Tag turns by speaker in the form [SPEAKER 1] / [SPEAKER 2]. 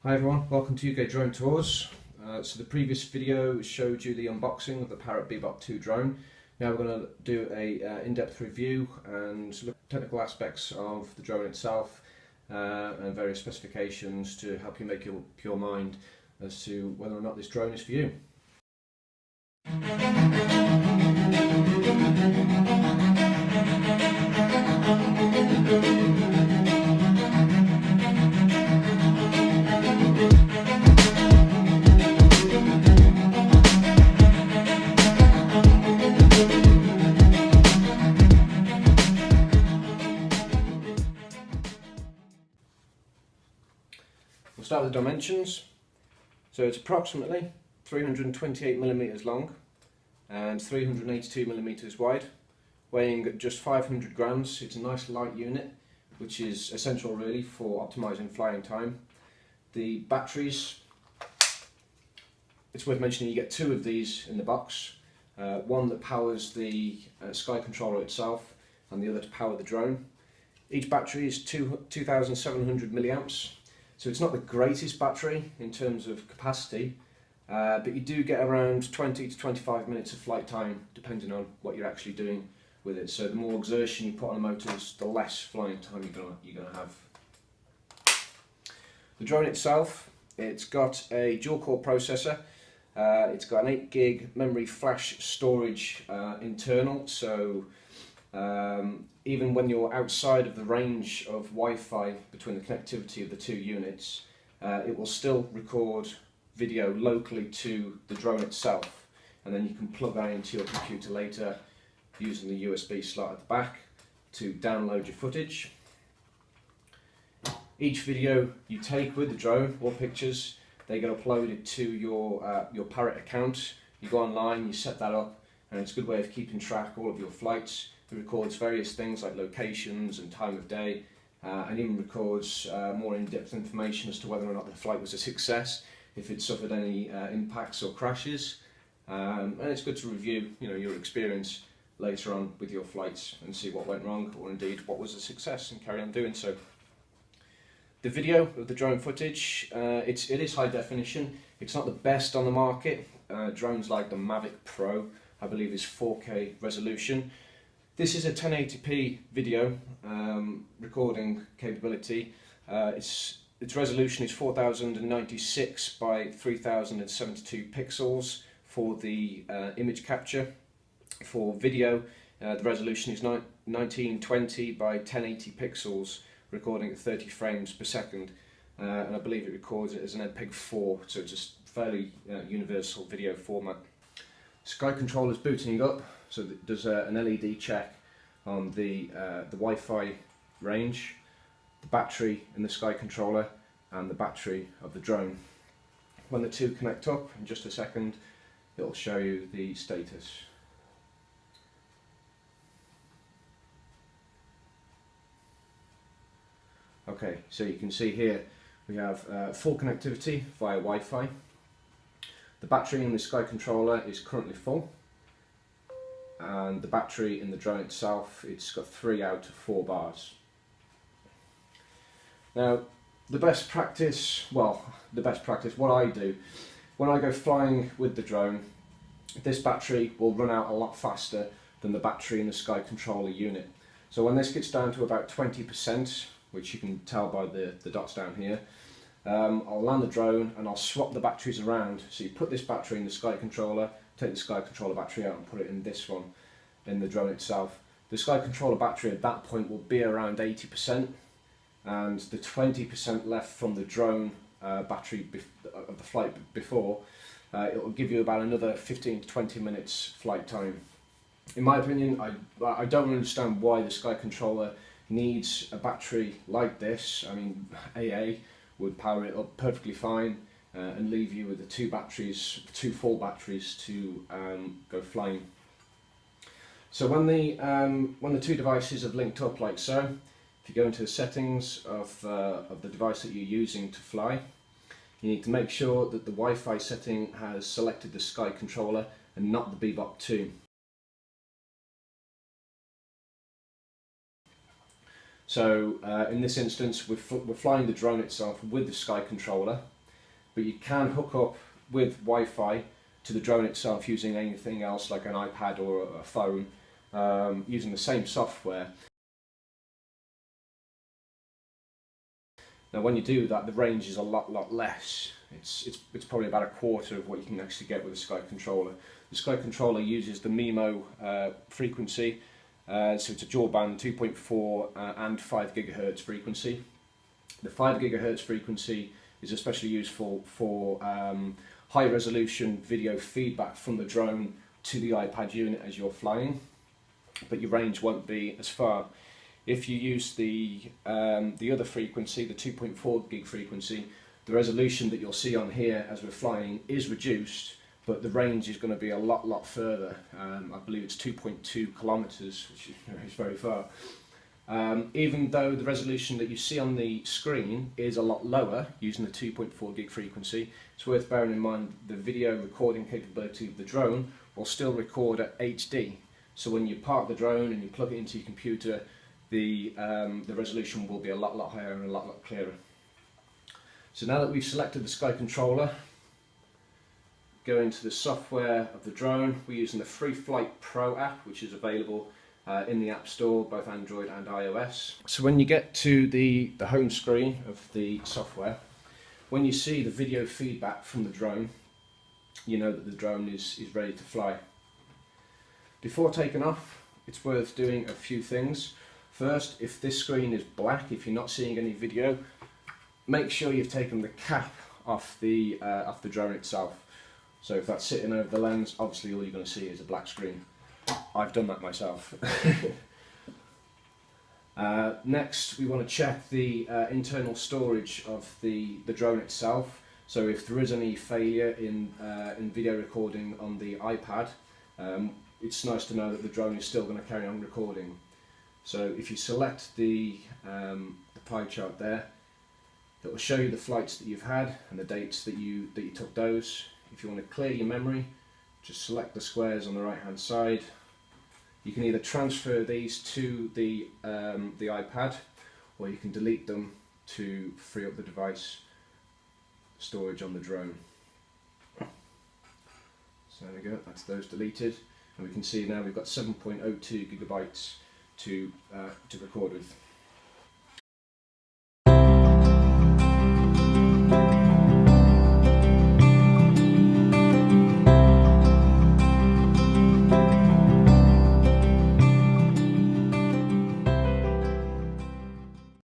[SPEAKER 1] Hi everyone, welcome to UK Drone Tours. So the previous video showed you the unboxing of the Parrot Bebop 2 drone. Now we're going to do a in-depth review and look at technical aspects of the drone itself and various specifications to help you make up your mind as to whether or not this drone is for you. We'll start with the dimensions. So it's approximately 328mm long and 382mm wide, weighing just 500 grams. It's a nice light unit, which is essential really for optimizing flying time. The batteries, it's worth mentioning you get two of these in the box, one that powers the sky controller itself and the other to power the drone. Each battery is 2,700 milliamps. So it's not the greatest battery in terms of capacity, but you do get around 20 to 25 minutes of flight time depending on what you're actually doing with it. So the more exertion you put on the motors, the less flying time you're going to have. The drone itself, it's got a dual-core processor. It's got an 8 gig memory flash storage internal, so even when you're outside of the range of Wi-Fi between the connectivity of the two units, it will still record video locally to the drone itself, and then you can plug that into your computer later using the USB slot at the back to download your footage. Each video you take with the drone or pictures, they get uploaded to your Parrot account. You go online, you set that up, and it's a good way of keeping track of all of your flights. It records various things like locations and time of day, and even records more in-depth information as to whether or not the flight was a success, if it suffered any impacts or crashes, and it's good to review your experience later on with your flights and see what went wrong or indeed what was a success and carry on doing so. The video of the drone footage, it is high definition. It's not the best on the market. Drones like the Mavic Pro, I believe, is 4K resolution. This is a 1080p video recording capability. Its resolution is 4096 by 3072 pixels for the image capture. For video, the resolution is 1920 by 1080 pixels, recording at 30 frames per second, and I believe it records it as an MPEG-4, so it's a fairly universal video format. Sky controller is booting up, so it does an LED check on the Wi-Fi range, the battery in the sky controller, and the battery of the drone. When the two connect up in just a second, it'll show you the status. Okay, so you can see here we have full connectivity via Wi-Fi. The battery in the sky controller is currently full, and the battery in the drone itself, it's got 3 out of 4 bars. Now, the best practice, what I do, when I go flying with the drone, this battery will run out a lot faster than the battery in the sky controller unit. So when this gets down to about 20%, which you can tell by the dots down here, I'll land the drone and I'll swap the batteries around. So you put this battery in the sky controller, take the sky controller battery out and put it in this one in the drone itself. The sky controller battery at that point will be around 80%, and the 20% left from the drone battery of the flight before, it will give you about another 15 to 20 minutes flight time. In my opinion, I don't understand why the sky controller needs a battery like this. I mean, AA would power it up perfectly fine and leave you with the two full batteries to go flying. So when the two devices have linked up like so, if you go into the settings of the device that you're using to fly, you need to make sure that the Wi-Fi setting has selected the sky controller and not the Bebop 2. So in this instance, we're flying the drone itself with the Sky controller, but you can hook up with Wi-Fi to the drone itself using anything else like an iPad or a phone, using the same software. Now when you do that, the range is a lot less. It's probably about a quarter of what you can actually get with a Sky controller. The Sky controller uses the MIMO frequency, so it's a dual band 2.4 and 5 gigahertz frequency. The 5 gigahertz frequency is especially useful for high resolution video feedback from the drone to the iPad unit as you're flying, but your range won't be as far. If you use the other frequency, the 2.4 gig frequency, the resolution that you'll see on here as we're flying is reduced, but the range is going to be a lot further. I believe it's 2.2 kilometers, which is very far. Even though the resolution that you see on the screen is a lot lower using the 2.4 gig frequency, it's worth bearing in mind the video recording capability of the drone will still record at HD. So when you park the drone and you plug it into your computer, the resolution will be a lot higher and a lot clearer. So now that we've selected the Sky controller, go into the software of the drone. We're using the Free Flight Pro app, which is available in the App Store, both Android and iOS. So when you get to the home screen of the software, when you see the video feedback from the drone, you know that the drone is ready to fly. Before taking off, it's worth doing a few things. First, if this screen is black, if you're not seeing any video, make sure you've taken the cap off the drone itself. So if that's sitting over the lens, obviously all you're going to see is a black screen. I've done that myself. Next, we want to check the internal storage of the drone itself. So if there is any failure in video recording on the iPad, it's nice to know that the drone is still going to carry on recording. So if you select the pie chart there, that will show you the flights that you've had and the dates that you took those. If you want to clear your memory, just select the squares on the right hand side. You can either transfer these to the iPad, or you can delete them to free up the device storage on the drone. So there we go, that's those deleted, and we can see now we've got 7.02 gigabytes to record with.